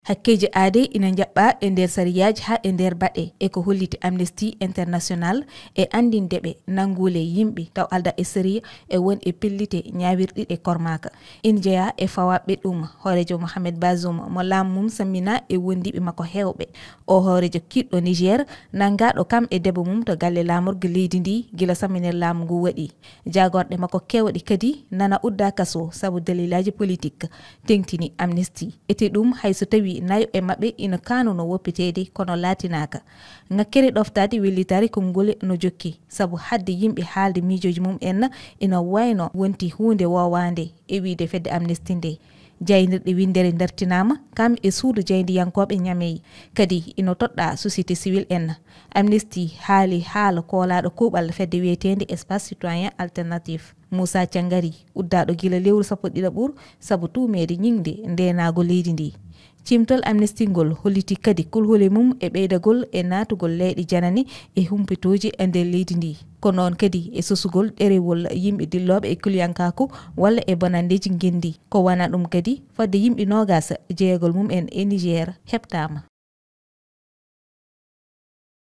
Hakkeje aade ina jaɓɓa e nder sariyaji ha e nder baɗe e ko holliti Amnesty International e andindeɓe nangule yimɓe taw alda e sariya e won e pellite ñawirɗi e kormaka. In jeeya e fawaɓe ɗum hoorejo Mohamed Bazoum mo laamu mum sammina e wondiɓe makko hewɓe. O hoorejo kiɗɗo Niger nangaɗo kam e debbo mum to galle lamorgo leydi ndi gila samminere laamu ngu waɗi. Jagorɗe makko kewɗe kadi nana udda kaso sabu dalilaji politique tengtini Amnesty. Ete ɗum hayso tawi nayo e mabɓe ina kanuno woppitede kono laatinaka. Ngakkere ɗoftade wellitare konngol no jokki sabu hadde yimɓe haalde miijoji mum en ina wayno wonti hunde wowande e wiide fedde Amnesty nde. Jaydirɗe windere dartinama kam e suudu jaydiyankoɓe ñameyi kadi ino toɗɗa société civile en. Amnesty haali haala koolaɗo kuuɓal fedde wiyetede espace citoyen alternatif. Moussa Thiangari uddaɗo gila lewru sappo ɗiɗaɓur sabu tumede ñingde ndenago leydi ndi. Cimtol Amnesty ngol holliti kadi kulhule mum e ɓeydagol e natugol leyɗe janani e humpitoji e nder leydi ndi. Ko noon kadi e sosugol ɗerewol yimɓe dilloɓe e kulyankaku walla e bonandeji gendi. Ko wana ɗum kadi fodde yimɓe nogas jeeyagol mum en e Niger heɓtama.